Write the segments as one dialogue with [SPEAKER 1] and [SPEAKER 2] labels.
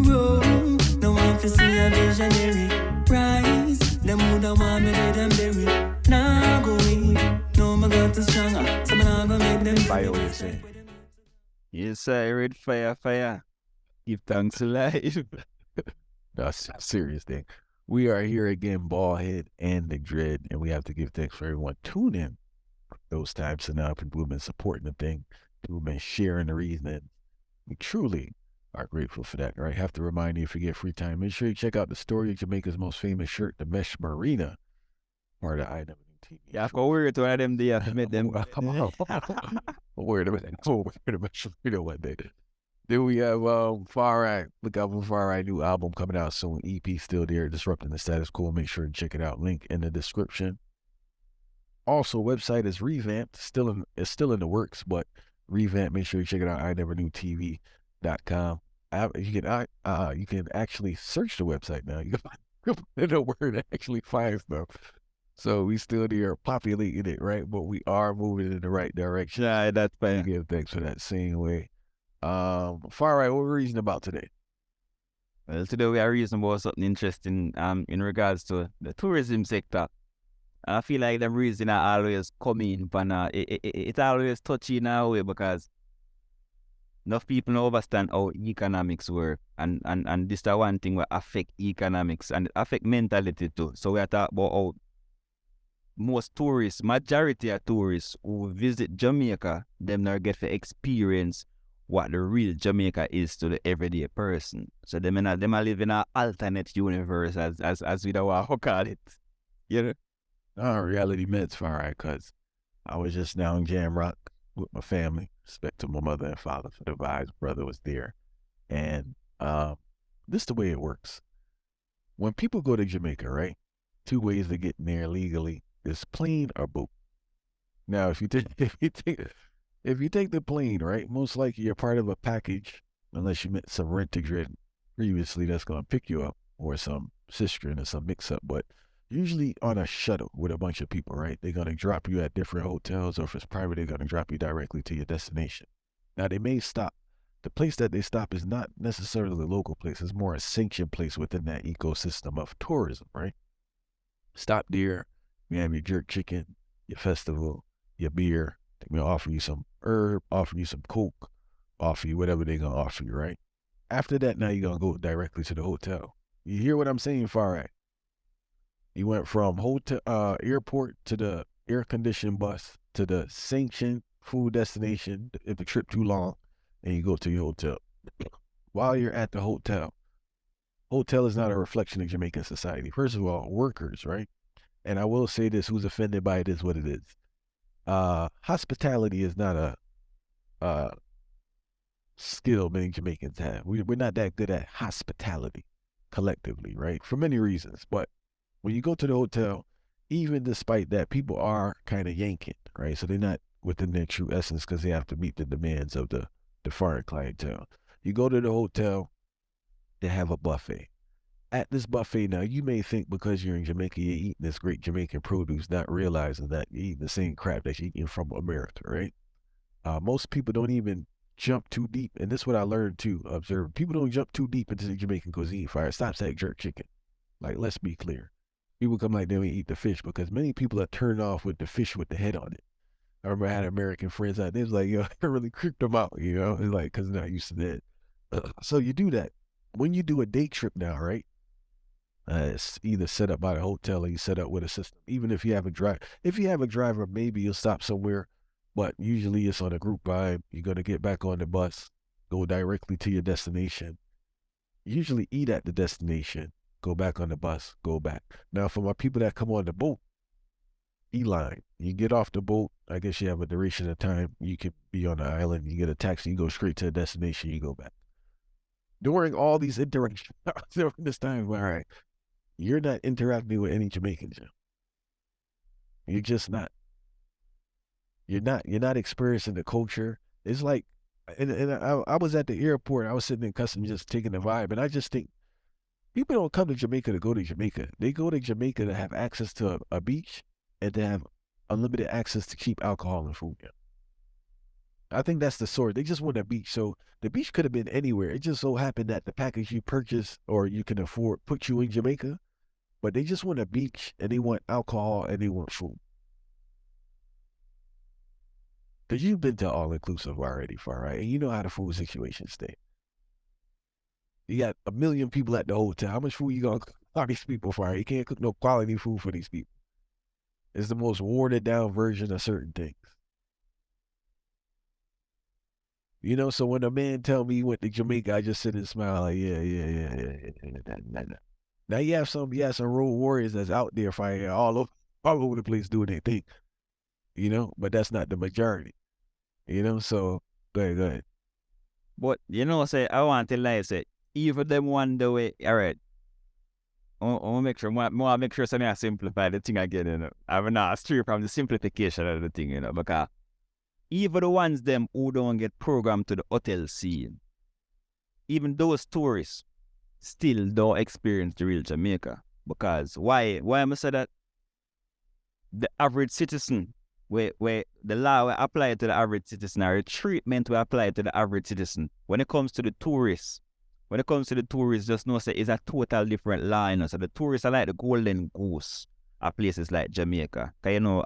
[SPEAKER 1] Roll, no one to see a visionary rise. Them woulda want me dead and buried. Nah going, no my got to stronger. So I'm gonna make them
[SPEAKER 2] Fire what you say.
[SPEAKER 3] Yes, sir. Red fire. Give thanks to life.
[SPEAKER 2] That's a serious thing. We are here again, Ballhead and the Dread, and we have to give thanks for everyone tuning in those times and now people who've been supporting the thing, who've been sharing the reason. We truly are grateful for that, right? Have to remind you, if you get free time, make sure you check out the story of Jamaica's most famous shirt, the Mesh Marina, part of IWTV.
[SPEAKER 3] Yeah, for word to one of them there to make them.
[SPEAKER 2] Come on. Word of Mesh Marina one day. Then we have Far Right. Look out for Far Right, new album coming out soon. EP still there, Disrupting the Status Quo. Make sure to check it out. Link in the description. Also, website is revamped. It's still in the works, but revamped. Make sure you check it out. INeverKnewTV.com. You can actually search the website now. You can find a word that actually finds stuff. So we still there populating it, right? But we are moving in the right direction.
[SPEAKER 3] Yeah, that's fine.
[SPEAKER 2] Give thanks for that same way. Far Right, what we're reasoning about today?
[SPEAKER 3] Well, today we are reasoning about something interesting in regards to the tourism sector. I feel like the reason I always come in, but it's always touchy in a way because enough people don't understand how economics work, and this is one thing will affect economics and affect mentality too. So we are talking about how majority of tourists who visit Jamaica, them not get to experience what the real Jamaica is to the everyday person. So them are live in an alternate universe as we don't want to call it. You know?
[SPEAKER 2] Reality Meds, Far Right, because I was just down in Jam Rock with my family. Respect to my mother and father for the vibes. Brother was there. And this is the way it works. When people go to Jamaica, right? 2 ways to get there legally is plane or boat. Now, if you take the plane, right, most likely you're part of a package, unless you met some rent-a-grid previously that's going to pick you up, or some sister or some mix-up, but usually on a shuttle with a bunch of people, right? They're going to drop you at different hotels, or if it's private, they're going to drop you directly to your destination. Now, they may stop. The place that they stop is not necessarily a local place. It's more a sanctioned place within that ecosystem of tourism, right? Stop there. You have your jerk chicken, your festival, your beer. They're going to offer you some herb, offer you some coke, offer you whatever they're going to offer you, right? After that, now you're going to go directly to the hotel. You hear what I'm saying, Far Right? You went from hotel, airport to the air-conditioned bus to the sanctioned food destination if the trip too long, and you go to your hotel. While you're at the hotel is not a reflection of Jamaican society. First of all, workers, right? And I will say this, who's offended by it is what it is. Hospitality is not a skill many Jamaicans have. We're not that good at hospitality collectively, right? For many reasons. But when you go to the hotel, even despite that, people are kind of yanking, right? So they're not within their true essence because they have to meet the demands of the foreign clientele. You go to the hotel, they have a buffet. At this buffet now, you may think because you're in Jamaica, you're eating this great Jamaican produce, not realizing that you're eating the same crap that you're eating from America, right? Most people don't even jump too deep. And this is what I learned too, observe. People don't jump too deep into the Jamaican cuisine. Fire, stop saying jerk chicken. Like, let's be clear. People come like they don't eat the fish because many people are turned off with the fish with the head on it. I remember I had American friends out there. It was like, yo, it really creeped them out, you know? It's like, because they're not used to that. So you do that. When you do a day trip now, right? It's either set up by the hotel or you set up with a system. Even if you have a driver, maybe you'll stop somewhere, but usually it's on a group vibe. You're going to get back on the bus, go directly to your destination. Usually eat at the destination, go back on the bus, go back. Now, for my people that come on the boat, line. You get off the boat, I guess you have a duration of time. You could be on the island, you get a taxi, you go straight to the destination, you go back. During all these interactions, during this time, all right, you're not interacting with any Jamaicans. You're just not. You're not experiencing the culture. It's like, and I was at the airport, I was sitting in customs just taking the vibe, and I just think, people don't come to Jamaica to go to Jamaica. They go to Jamaica to have access to a beach and to have unlimited access to cheap alcohol and food. I think that's the source. They just want a beach. So the beach could have been anywhere. It just so happened that the package you purchase or you can afford put you in Jamaica, but they just want a beach and they want alcohol and they want food. Because you've been to all-inclusive already, far right? And you know how the food situation stay. You got 1 million people at the hotel. How much food you gonna cook for these people for? Right? You can't cook no quality food for these people. It's the most watered down version of certain things. You know, so when a man tell me he went to Jamaica, I just sit and smile like, yeah. Now you have some road warriors that's out there fighting all over the place doing their thing. You know, but that's not the majority. You know, so go ahead.
[SPEAKER 3] But you know, say I want to lie, say even them one the way, all right. I want to make sure, more make sure something I simplify the thing again, you know. I will not stray from the simplification of the thing, you know, because even the ones them who don't get programmed to the hotel scene, even those tourists still don't experience the real Jamaica. Because why am I say that? The average citizen, where the law will apply to the average citizen, or the treatment will apply to the average citizen. When it comes to the tourists, just know say it's a total different law, you know. So the tourists are like the golden goose at places like Jamaica. Cause you know,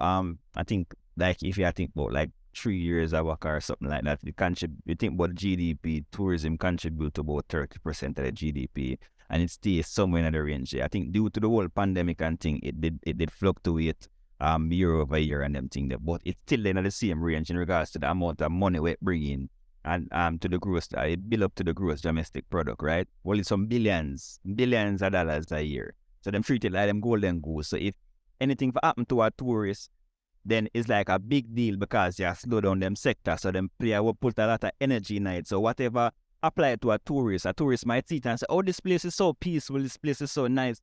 [SPEAKER 3] I think like if you think about like 3 years of work or something like that, you think about GDP, tourism contribute to about 30% of the GDP, and it stays somewhere in the range. I think due to the whole pandemic and thing, it did fluctuate year over year and them thing there, but it's still in the same range in regards to the amount of money we bring in and to the gross, it build up to the gross domestic product, right? Well, it's some billions of dollars a year. So them treat it like them golden goose. So if anything happen to a tourist, then it's like a big deal because you slow down them sector. So them player will put a lot of energy in it. So whatever apply to a tourist might see it and say, oh, this place is so peaceful, this place is so nice.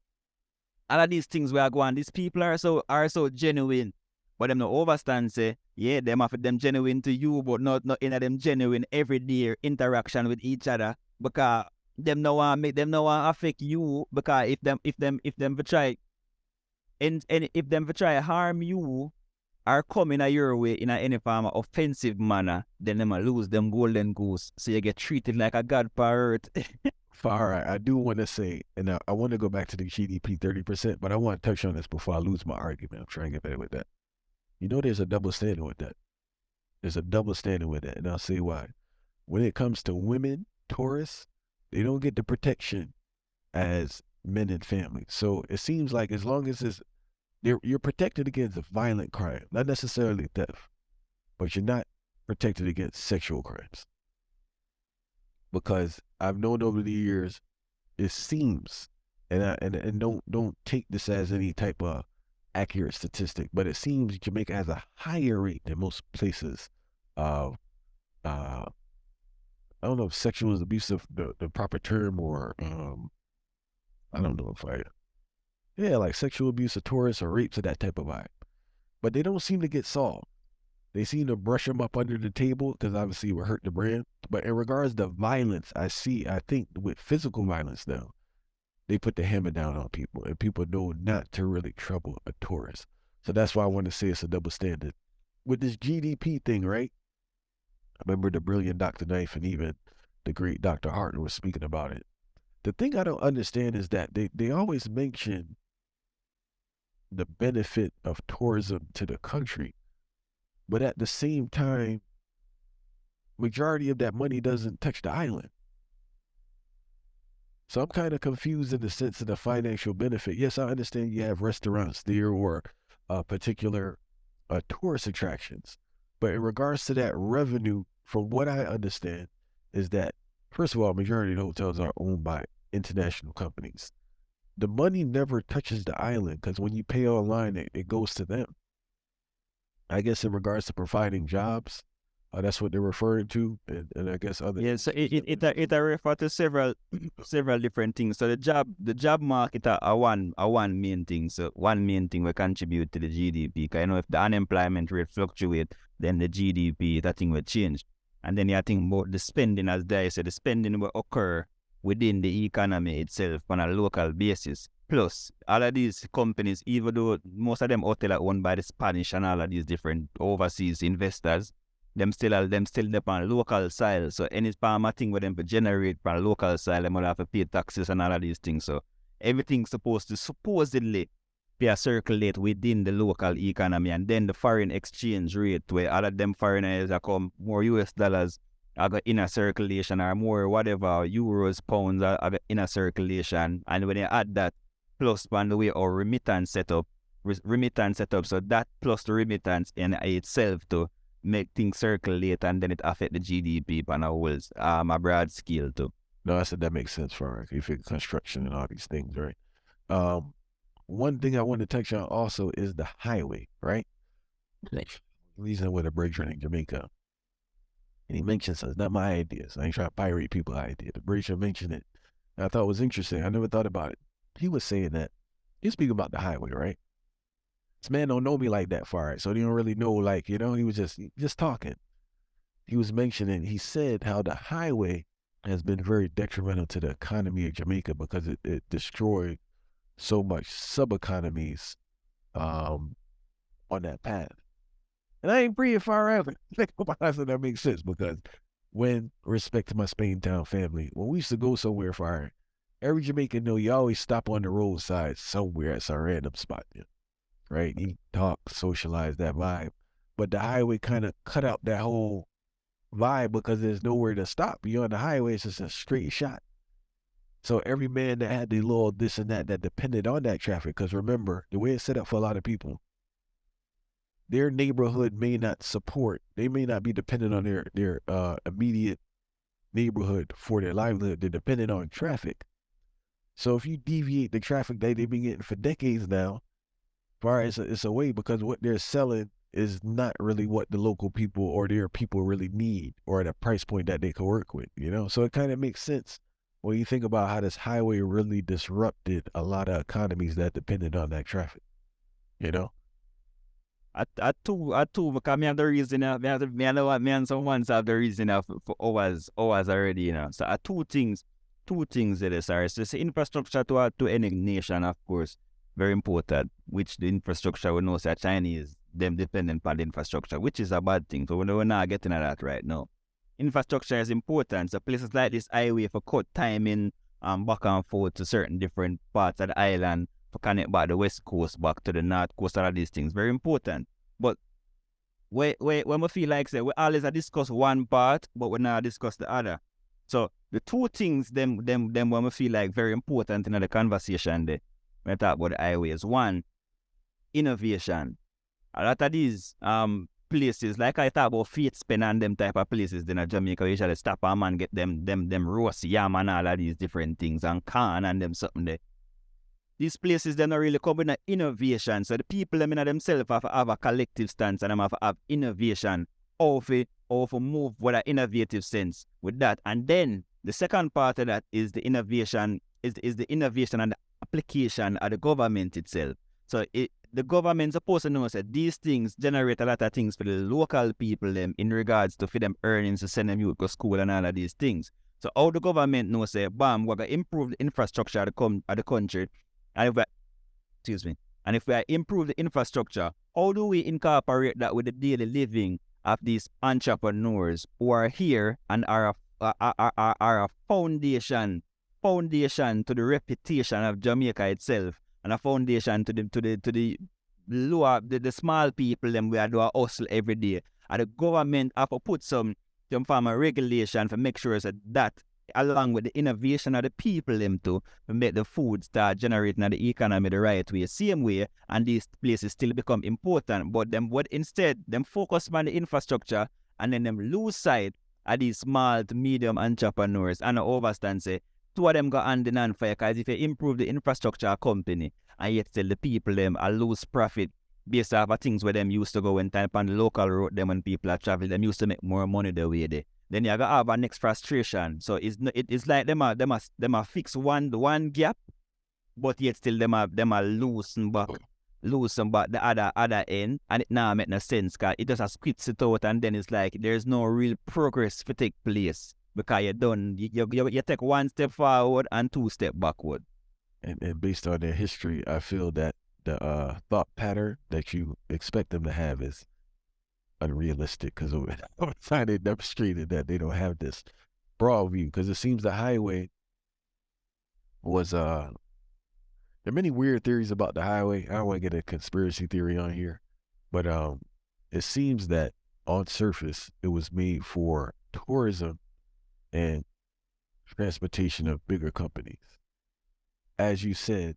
[SPEAKER 3] All of these things we are going, these people are so genuine. But them no overstand say, yeah, them have them genuine to you, but not in them genuine everyday interaction with each other. Because them no want affect you, because if them try harm you or come in your way in any form of offensive manner, then them lose them golden goose. So you get treated like a god per earth.
[SPEAKER 2] Far right. I do want to say, and I want to go back to the GDP 30%, but I want to touch on this before I lose my argument. I'm trying to get better with that. You know, there's a double standard with that. And I'll say why. When it comes to women, tourists, they don't get the protection as men and family. So it seems like as long as you're protected against violent crime, not necessarily theft, but you're not protected against sexual crimes. Because I've known over the years, it seems, and don't take this as any type of accurate statistic, but it seems Jamaica has a higher rate than most places of I don't know if sexual is abuse of the proper term, or I don't know if like sexual abuse of tourists or rapes or that type of vibe. But they don't seem to get solved. They seem to brush them up under the table because obviously it would hurt the brand. But in regards to violence, I think with physical violence now, they put the hammer down on people, and people know not to really trouble a tourist. So that's why I want to say it's a double standard. With this GDP thing, right? I remember the brilliant Dr. Knife and even the great Dr. Harton was speaking about it. The thing I don't understand is that they always mention the benefit of tourism to the country, but at the same time, majority of that money doesn't touch the island. So I'm kind of confused in the sense of the financial benefit. Yes, I understand you have restaurants there or particular tourist attractions. But in regards to that revenue, from what I understand, is that, first of all, majority of the hotels are owned by international companies. The money never touches the island because when you pay online, it goes to them. I guess in regards to providing jobs, that's what they're referring to, and I guess other.
[SPEAKER 3] Yeah, so it refer to several different things. So the job market are one main thing. So one main thing will contribute to the GDP. Because you know if the unemployment rate fluctuate, then the GDP that thing will change. And then you think about the spending, as they say, the spending will occur within the economy itself on a local basis. Plus, all of these companies, even though most of them hotels are owned by the Spanish and all of these different overseas investors, them still depend local style. So any farmer thing with them to generate from local style, them will have to pay taxes and all of these things. So everything's supposed to supposedly be circulate within the local economy, and then the foreign exchange rate where all of them foreigners are come more US dollars are got inner circulation or more whatever euros, pounds are got inner circulation, and when you add that plus by the way our remittance setup, so that plus the remittance in itself to make things circulate, and then it affect the GDP on a whole a broad scale too.
[SPEAKER 2] No, I said that makes sense for if you construction and all these things, right? One thing I want to touch on also is the highway, right? Reason with a bridge running Jamaica. And he mentions it's not my ideas. I ain't trying to pirate people's idea. The bridge mentioned it. And I thought it was interesting. I never thought about it. He was saying that he's speaking about the highway, right? This man don't know me like that far, right? So he don't really know, like, you know, he was just talking. He was mentioning, he said how the highway has been very detrimental to the economy of Jamaica because it destroyed so much sub-economies on that path. And I ain't breathing forever. So that makes sense because when, respect to my Spain town family, when we used to go somewhere far, every Jamaican know you always stop on the roadside somewhere at some random spot, right? You talk, socialize that vibe. But the highway kind of cut out that whole vibe because there's nowhere to stop. You're on the highway, it's just a straight shot. So every man that had the little this and that depended on that traffic, because remember, the way it's set up for a lot of people, their neighborhood may not support, they may not be dependent on their immediate neighborhood for their livelihood. They're dependent on traffic. So if you deviate the traffic that they've been getting for decades now, far as it's a way because what they're selling is not really what the local people or their people really need or at a price point that they can work with, you know? So it kind of makes sense when you think about how this highway really disrupted a lot of economies that depended on that traffic, you know?
[SPEAKER 3] I too, because me have the reason, me know what me and someone have the reason for hours already, you know. So two things that is sorry. So the infrastructure to any nation, of course, very important, which the infrastructure we know say Chinese, them dependent on the infrastructure, which is a bad thing. So we're not getting at that right now. Infrastructure is important. So places like this highway for cut time in back and forth to certain different parts of the island, for connect back the west coast back to the north coast, all of these things, very important. But when we feel like say we always discuss one part, but we not discuss the other. So the two things them when we feel like very important in the conversation there, when I talk about the highways. One, innovation. A lot of these places, like I talk about Faith Spin and them type of places in Jamaica, we usually stop a man, get them roast yam and all of these different things and corn and them something there. These places, they're not really coming with innovation. So the people them in themselves have to have a collective stance and them have to have innovation. How to move with an innovative sense with that. And then the second part of that is the innovation, is the innovation and the application of the government itself. So the government's supposed to know that these things generate a lot of things for the local people them in regards to for them earnings to send them youth to school and all of these things. So how the government knows say, bam, we're going to improve the infrastructure of the country. And if we improve the infrastructure, how do we incorporate that with the daily living of these entrepreneurs who are here and are a foundation to the reputation of Jamaica itself, and a foundation to the lower the small people them we do a hustle every day. And the government have to put some form of regulation to make sure that along with the innovation of the people them to make the food start generating the economy the right way, same way, and these places still become important. But instead them focus on the infrastructure and then them lose sight of these small to medium entrepreneurs and overstand say two of them go hand in hand for you, because if you improve the infrastructure company and yet still the people them a lose profit based off of things where them used to go and type on the local road them when people are traveling, them used to make more money the way they. Then you gotta have a next frustration. So it's like them a fix one gap, but yet still them a loosen back the other end, and it now make no sense because it just a squits it out, and then it's like there's no real progress to take place because you take one step forward and two step backward.
[SPEAKER 2] And based on their history, I feel that the thought pattern that you expect them to have is unrealistic because over time they demonstrated that they don't have this broad view, because it seems the highway was there are many weird theories about the highway. I don't want to get a conspiracy theory on here, but it seems that on surface it was made for tourism and transportation of bigger companies, as you said,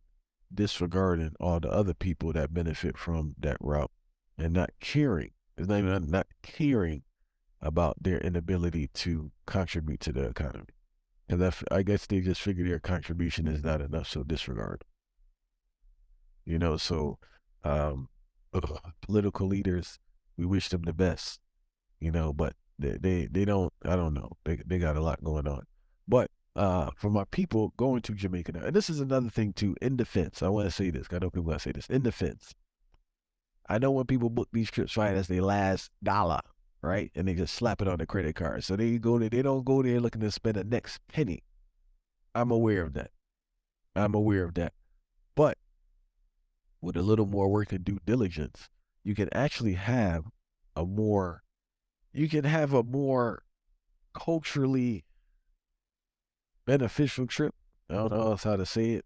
[SPEAKER 2] disregarding all the other people that benefit from that route and not caring. It's not even not caring about their inability to contribute to the economy. And I guess they just figure their contribution is not enough, so disregard. You know, so political leaders, we wish them the best, you know, but they don't, I don't know. They got a lot going on. But for my people going to Jamaica now, and this is another thing too, in defense, I want to say this, I know people want to say this, in defense, I know when people book these trips, right, as their last dollar, right, and they just slap it on the credit card. So they go there, they don't go there looking to spend the next penny. I'm aware of that. But with a little more work and due diligence, you can actually have a more culturally beneficial trip. I don't know else how to say it,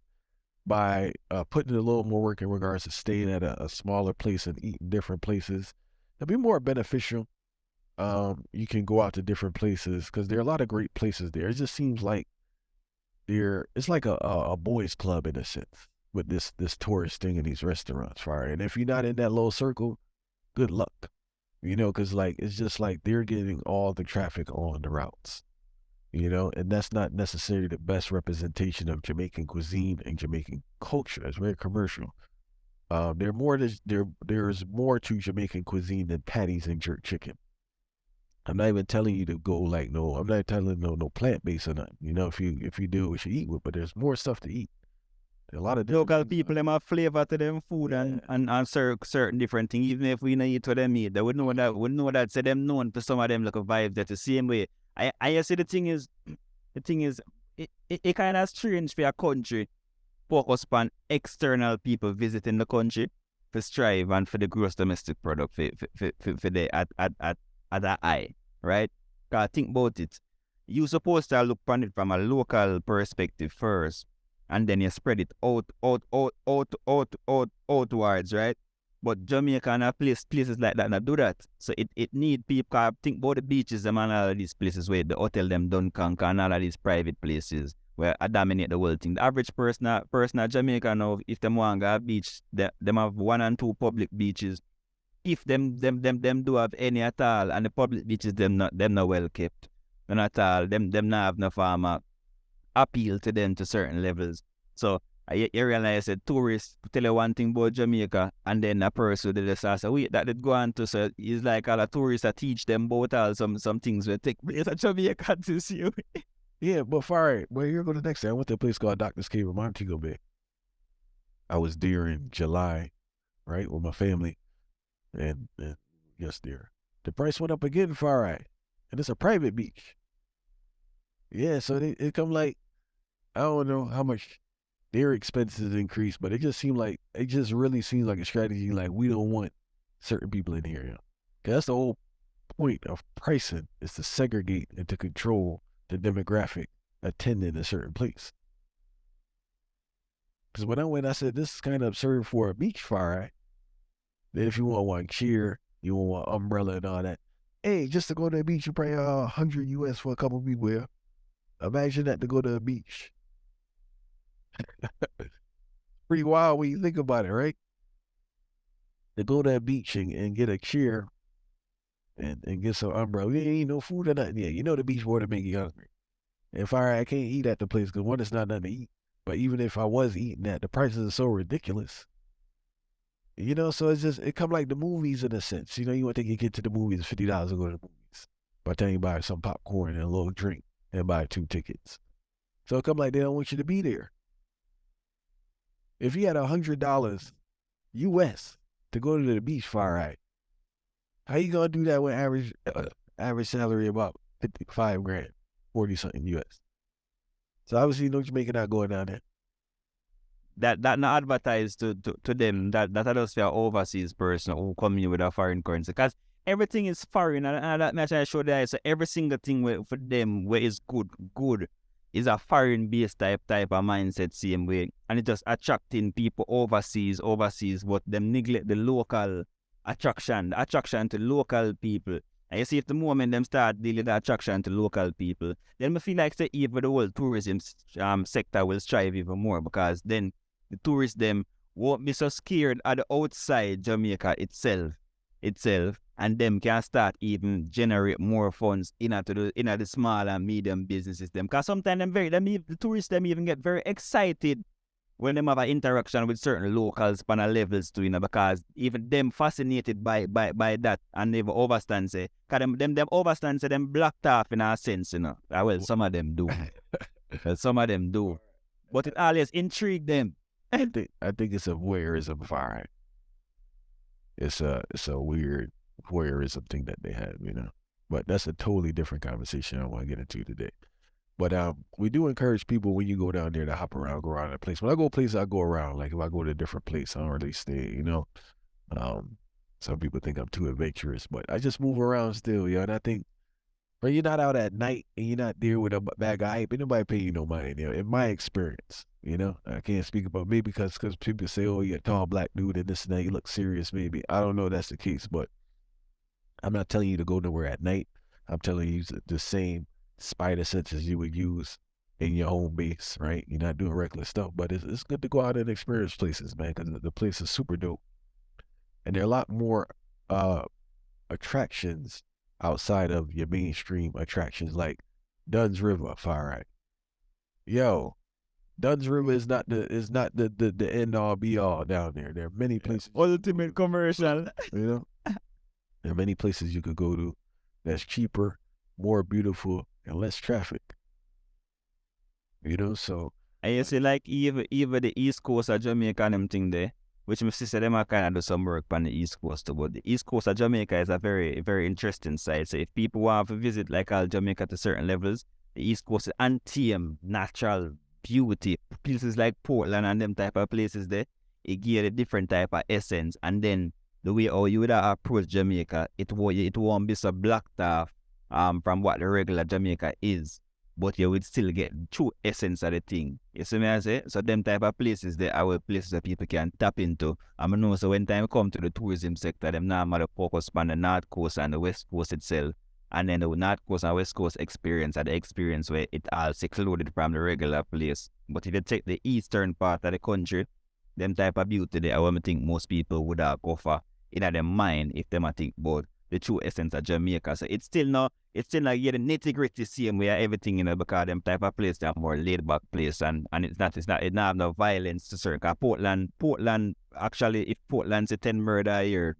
[SPEAKER 2] by putting a little more work in regards to staying at a smaller place and eating different places. It'll be more beneficial. You can go out to different places because there are a lot of great places there. It just seems like it's like a boys club in a sense with this tourist thing in these restaurants, right? And if you're not in that little circle, good luck, you know, because like it's just like they're getting all the traffic on the routes, you know, and that's not necessarily the best representation of Jamaican cuisine and Jamaican culture. It's very commercial. There's more to Jamaican cuisine than patties and jerk chicken. I'm not even telling you to go like I'm not telling no plant-based or nothing. You know, if you do what you eat with, but there's more stuff to eat. There's a lot of
[SPEAKER 3] local people, them have flavor to them food and certain different things. Even if we not eat what them eat, they would know that. So them known to some of them like a vibe that the same way. I see the thing is, it kind of strange for a country focus on external people visiting the country for strive and for the gross domestic product for the at the eye, right? Because think about it. You supposed to look on it from a local perspective first, and then you spread it outwards, right? But Jamaica and places like that not do that. So it need people. Think about the beaches, them and all of these places where the hotel them done conquer and all of these private places where I dominate the whole thing. The average person at Jamaica now, if them want to go to a beach, them have 1 and 2 public beaches. If them do have any at all, and the public beaches them not well kept, and at all, them not have no farmer appeal to them to certain levels. So you realize that tourists tell you one thing about Jamaica, and then a person they just ask, wait, that did go on to, so it's like all the tourists that teach them about all some things will take place at Jamaica to see you.
[SPEAKER 2] Yeah, but far where you're going to next day, I went to a place called Doctor's Cave in Montego Bay. I was there in July, right, with my family. And yes, dear. The price went up again, far right. And it's a private beach. Yeah, so it come like, I don't know how much their expenses increase, but it just really seems like a strategy. Like, we don't want certain people in here. You know? 'Cause that's the whole point of pricing, is to segregate and to control the demographic attending a certain place. Because when I went, I said, this is kind of absurd for a beach, far right. Then if you want one cheer, you want one umbrella and all that. Hey, just to go to the beach, you pay $100 US for a couple of people here. Imagine that to go to the beach. Pretty wild when you think about it, right? To go to the beach and get a cheer and get some umbrella. You ain't no food or nothing. Yeah, you know the beach water make you hungry. And I can't eat at the place because one, it's not nothing to eat. But even if I was eating that, the prices are so ridiculous. You know, so it come like the movies in a sense. You know, you want to take your kid to the movies, $50 to go to the movies. By the time you buy some popcorn and a little drink and buy 2 tickets. So it come like they don't want you to be there. If you had $100 US to go to the beach, far right, how you gonna do that with average salary about 55 grand, 40 something US? So obviously, you Jamaica not going down there.
[SPEAKER 3] That not advertised to them that I just for an overseas person who come in with a foreign currency. Because everything is foreign, and that match I showed there. So every single thing for them where is good is a foreign based type of mindset same way, and it just attracting people overseas, but them neglect the local attraction to local people. And you see, if the moment them start dealing with the attraction to local people, then I feel like say even the whole tourism sector will strive even more, because then the tourists them won't be so scared at the outside Jamaica itself, and them can start even generate more funds in the small and medium businesses them. Because sometimes the tourists them even get very excited when them have an interaction with certain locals on a levels too, because even them fascinated by that, and they overstand say, cause them overstand say them blocked off in a sense, Well, some of them do. But it always intrigued them.
[SPEAKER 2] I think it's a voyeurism vibe. It's a weird voyeurism thing that they have, But that's a totally different conversation I don't want to get into today. But we do encourage people when you go down there to hop around, go around a place. When I go places, I go around. Like if I go to a different place, I don't really stay, Some people think I'm too adventurous, but I just move around still, And I think when you're not out at night and you're not there with a bag of hype, ain't nobody pay you no money, in my experience, I can't speak about me because people say, oh, you're a tall black dude and this and that, you look serious maybe. I don't know if that's the case, but I'm not telling you to go nowhere at night. I'm telling you the same spider senses you would use in your home base, right? You're not doing reckless stuff, but it's good to go out and experience places, man, because the place is super dope. And there are a lot more attractions outside of your mainstream attractions, like Dunn's River, far right. Yo, Dunn's River is not the end all be all down there. There are many places.
[SPEAKER 3] Ultimate commercial.
[SPEAKER 2] There are many places you could go to that's cheaper, more beautiful, and less traffic. So.
[SPEAKER 3] And you see, like even the East Coast of Jamaica and them thing there, which my sister them are kind of do some work on the East Coast too. But the East Coast of Jamaica is a very, very interesting side. So if people want to visit like all Jamaica to certain levels, the East Coast is untamed, natural beauty. Places like Portland and them type of places there, it give a different type of essence. And then the way how you would approach Jamaica, it won't be so blocked off from what the regular Jamaica is, but you would still get true essence of the thing. You see me I say? So them type of places there are places that people can tap into. I know so when time come to the tourism sector, them normally focus on the North Coast and the West Coast itself. And then the North Coast and West Coast experience are the experience where it all secluded from the regular place. But if you take the eastern part of the country, them type of beauty there, I think most people would have offer in their mind if them think about the true essence of Jamaica. So it's still not the nitty-gritty same way everything, because them type of place they are more laid back place, and it not have no violence to certain. Cause Portland actually, if Portland's a 10 murder a year,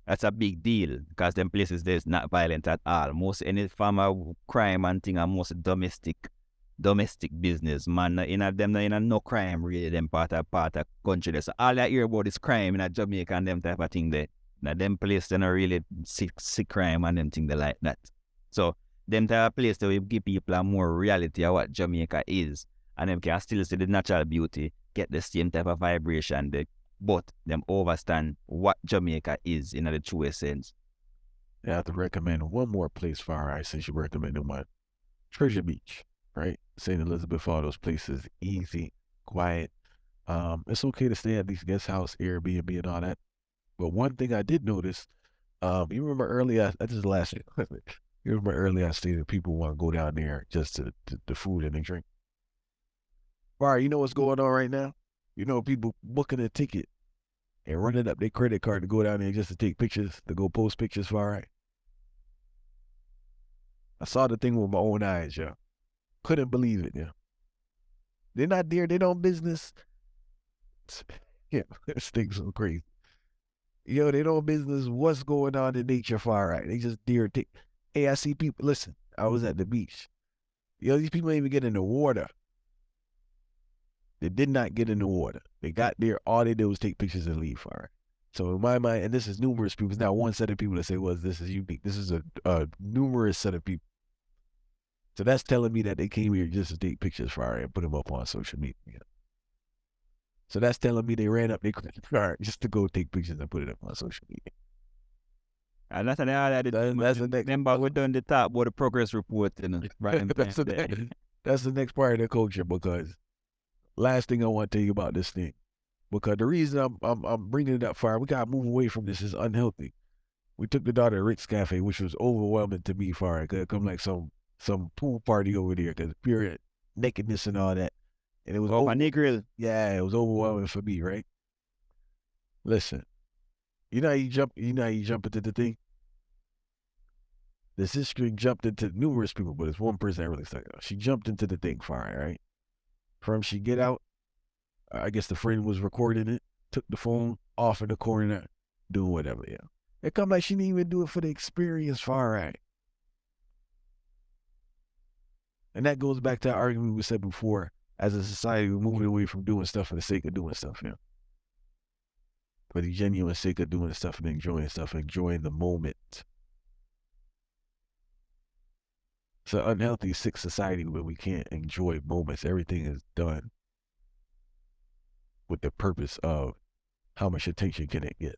[SPEAKER 3] that's a big deal, because them places there's not violent at all. Most any form of crime and thing are most domestic business, man. In no crime really them part of country there. So all I hear about is crime in Jamaica and them type of thing there. Now them place they not really sick crime and them thing they like that. So them type of place they will give people a more reality of what Jamaica is, and them can still see the natural beauty, get the same type of vibration there, but them understand what Jamaica is in the truest sense.
[SPEAKER 2] I have to recommend one more place for our eyes since you recommended one. Treasure Beach, right? St. Elizabeth, all those places, easy, quiet. It's okay to stay at these guest house, Airbnb and all that. But one thing I did notice, you remember earlier, this is the last thing. You remember earlier I stated people want to go down there just to the food and the drink. All right, you know what's going on right now? People booking a ticket and running up their credit card to go down there just to take pictures, to go post pictures for all right. I saw the thing with my own eyes, yo. Couldn't believe it, yo. They're not there, they don't business. Yeah, this thing's so crazy. Yo, they don't business what's going on in nature far right. They just dare take. Hey, I see people. Listen, I was at the beach. Yo, these people ain't even get in the water. They did not get in the water. They got there. All they did was take pictures and leave far right. So in my mind, and this is numerous people. It's not one set of people that say, well, this is unique. This is a numerous set of people. So that's telling me that they came here just to take pictures far right and put them up on social media. So that's telling me they ran up their credit card just to go take pictures and put it up on social media.
[SPEAKER 3] And that's an all I did.
[SPEAKER 2] That's the next.
[SPEAKER 3] Remember, we done the top about the progress report, you know. Right.
[SPEAKER 2] That's the next part of the culture, because last thing I want to tell you about this thing, because the reason I'm bringing it up far, we got to move away from this, is unhealthy. We took the daughter to Rick's Cafe, which was overwhelming to me far. It could come like some pool party over there, because pure nakedness and all that. And it was
[SPEAKER 3] my nigga.
[SPEAKER 2] Yeah, it was overwhelming for me, right? Listen, you know how you jump into the thing? The sister jumped into numerous people, but it's one person that really stuck out. She jumped into the thing fine, right? From she get out, I guess the friend was recording it, took the phone off in the corner, doing whatever, yeah. It come like she didn't even do it for the experience, far right. And that goes back to the argument we said before. As a society, we're moving away from doing stuff for the sake of doing stuff, yeah. For the genuine sake of doing stuff and enjoying the moment. It's an unhealthy, sick society where we can't enjoy moments. Everything is done with the purpose of how much attention can it get.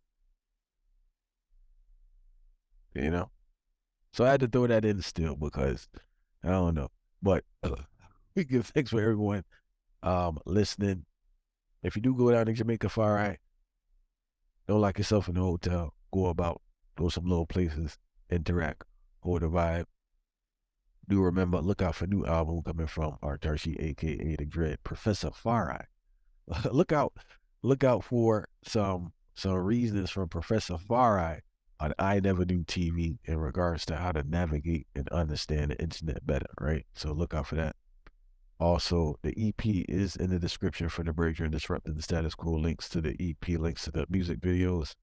[SPEAKER 2] You know? So I had to throw that in still, because I don't know. But we give thanks for everyone listening. If you do go down to Jamaica, far right, don't lock yourself in the hotel. Go some little places, interact, hold the vibe. Do remember, look out for new album coming from Autarchii, aka the Dread Professor Farai. look out for some reasons from Professor Farai on I Never Knew TV in regards to how to navigate and understand the internet better, right? So look out for that. Also, the EP is in the description for the Breaker and Disrupting the Status Quo. Links to the EP, links to the music videos.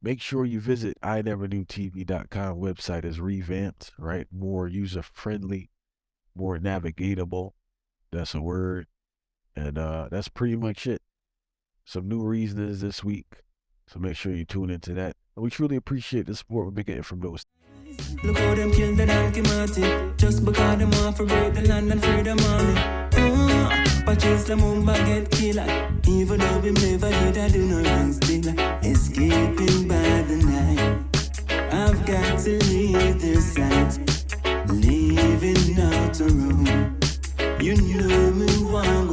[SPEAKER 2] Make sure you visit ineverknewtv.com. Website is revamped, right? More user-friendly, more navigatable. That's a word. And that's pretty much it. Some new reasons this week. So make sure you tune into that. And we truly appreciate the support we've been getting from those.
[SPEAKER 1] Look how them kill the donkey Marty, just because them want to break the land and free the money. But chase the moon get killer, even though we never did I do no wrong still. Escaping by the night, I've got to leave this sight, leaving out a room. You know me want